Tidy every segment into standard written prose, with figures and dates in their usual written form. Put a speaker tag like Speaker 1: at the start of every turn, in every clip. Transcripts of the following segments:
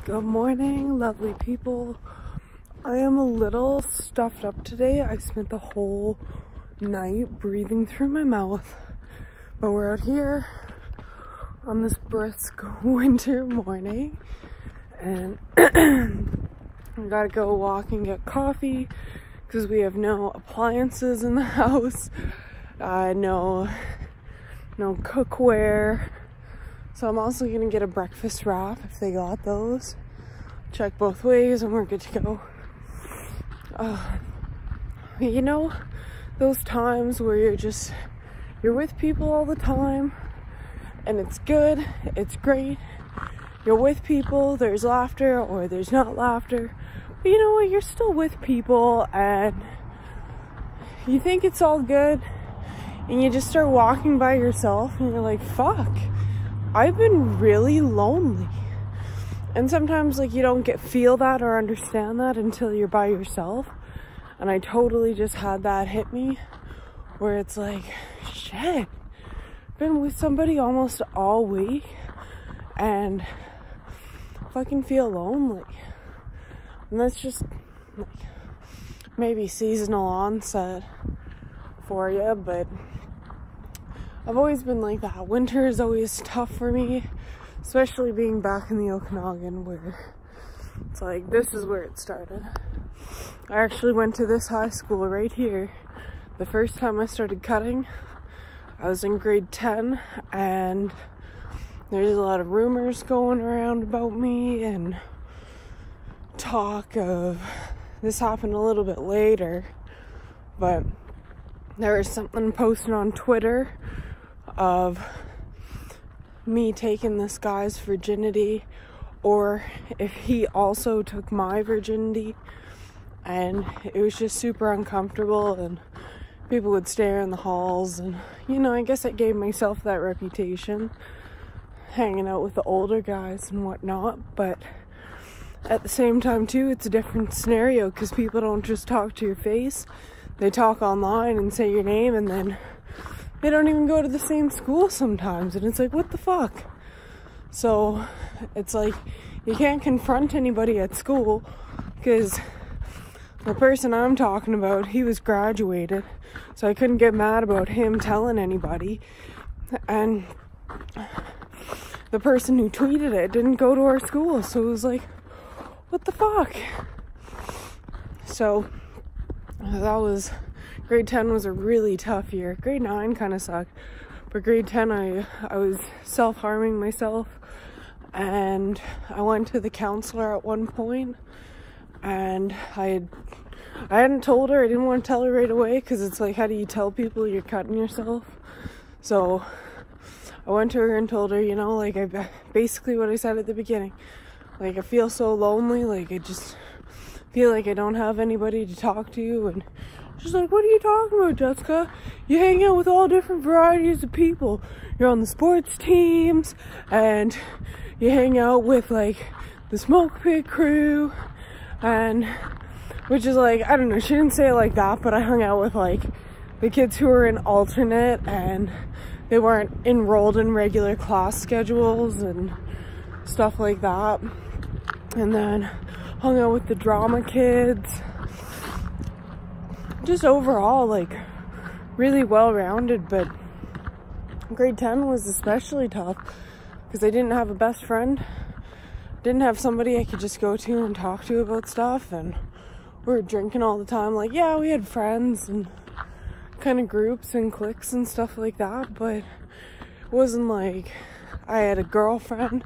Speaker 1: Good morning, lovely people. I am a little stuffed up today. I spent the whole night breathing through my mouth, but we're out here on this brisk winter morning and we gotta go walk and get coffee because we have no appliances in the house, no cookware. So I'm also gonna get a breakfast wrap if they got those. Check both ways and we're good to go. You know, those times where you're with people all the time and it's good, it's great. You're with people, there's laughter or there's not laughter. But you know what, you're still with people and you think it's all good and you just start walking by yourself and you're like, fuck. I've been really lonely. And sometimes like you don't feel that or understand that until you're by yourself. And I totally just had that hit me where it's like, shit, I've been with somebody almost all week and fucking feel lonely. And that's just like maybe seasonal onset for you, but I've always been like that. Winter is always tough for me, especially being back in the Okanagan where it's like, this is where it started. I actually went to this high school right here. The first time I started cutting, I was in grade 10 and there's a lot of rumors going around about me and talk of, this happened a little bit later, but there was something posted on Twitter of me taking this guy's virginity or if he also took my virginity, and it was just super uncomfortable and people would stare in the halls and you know, I guess I gave myself that reputation hanging out with the older guys and whatnot, but at the same time too, it's a different scenario because people don't just talk to your face, they talk online and say your name and then they don't even go to the same school sometimes, and it's like, what the fuck? So it's like you can't confront anybody at school because the person I'm talking about, he was graduated, so I couldn't get mad about him telling anybody, and the person who tweeted it didn't go to our school, so it was like, what the fuck? So that was, grade 10 was a really tough year. Grade 9 kind of sucked, but grade 10 I was self-harming myself, and I went to the counselor at one point, and I hadn't told her. I didn't want to tell her right away because it's like, how do you tell people you're cutting yourself? So I went to her and told her, you know, like basically what I said at the beginning, like I feel so lonely, like I just feel like I don't have anybody to talk to. And she's like, what are you talking about, Jessica? You hang out with all different varieties of people. You're on the sports teams and you hang out with like the smoke pit crew, and which is like, I don't know, she didn't say it like that, but I hung out with like the kids who were in alternate and they weren't enrolled in regular class schedules and stuff like that. And then hung out with the drama kids. Just overall like really well-rounded, but grade 10 was especially tough because I didn't have a best friend, didn't have somebody I could just go to and talk to about stuff, and we were drinking all the time. Like, yeah, we had friends and kind of groups and cliques and stuff like that, but it wasn't like I had a girlfriend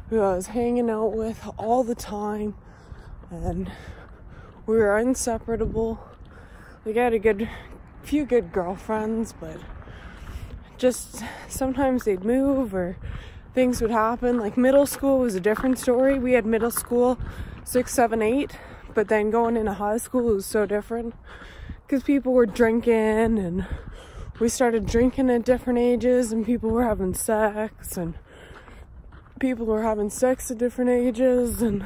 Speaker 1: who I was hanging out with all the time and we were inseparable. Like, I had a few good girlfriends, but just sometimes they'd move or things would happen. Like middle school was a different story. We had middle school 6, 7, 8, but then going into high school was so different because people were drinking and we started drinking at different ages and people were having sex and people were having sex at different ages, and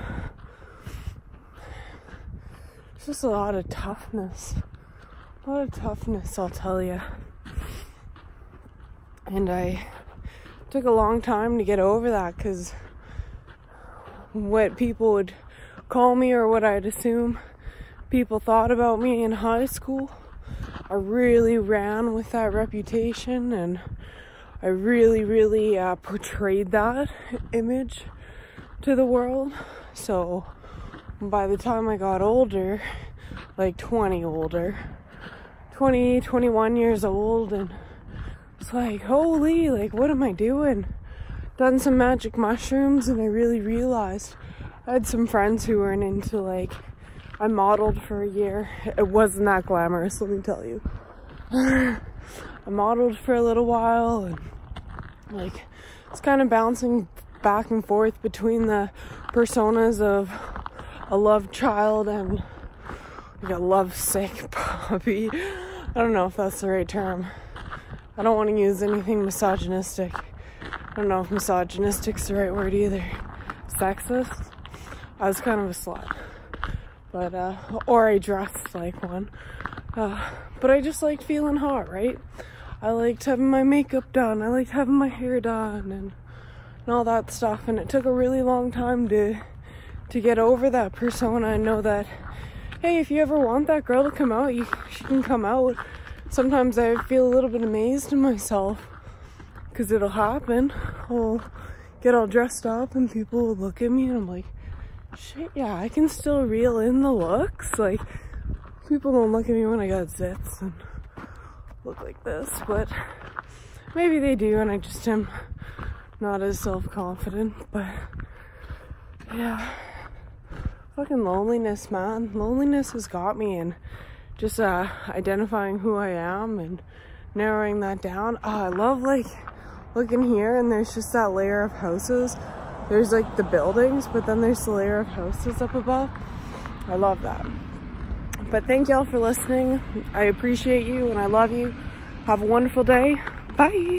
Speaker 1: it's just a lot of toughness. A lot of toughness, I'll tell you. And I took a long time to get over that because what people would call me or what I'd assume people thought about me in high school. I really ran with that reputation, and I really portrayed that image to the world. So by the time I got older, like 21 years old, and it's like, holy, like, what am I doing? Done some magic mushrooms, and I really realized I had some friends who weren't into, like, I modeled for a year. It wasn't that glamorous, let me tell you. I modeled for a little while, and like, it's kind of bouncing back and forth between the personas of a love child and like a lovesick puppy. I don't know if that's the right term. I don't want to use anything misogynistic. I don't know if misogynistic's the right word either. Sexist? I was kind of a slut. But, or I dressed like one. But I just liked feeling hot, right? I liked having my makeup done. I liked having my hair done and all that stuff. And it took a really long time to get over that persona and know that, hey, if you ever want that girl to come out, she can come out. Sometimes I feel a little bit amazed in myself because it'll happen. I'll get all dressed up and people will look at me and I'm like, shit, yeah, I can still reel in the looks. Like, people don't look at me when I got zits and look like this, but maybe they do, and I just am not as self-confident. But yeah, fucking loneliness, man. Loneliness has got me, and just identifying who I am and narrowing that down. I love, like, looking here and there's just that layer of houses. There's like the buildings, but then there's the layer of houses up above. I love that. But thank y'all for listening. I appreciate you and I love you. Have a wonderful day. Bye.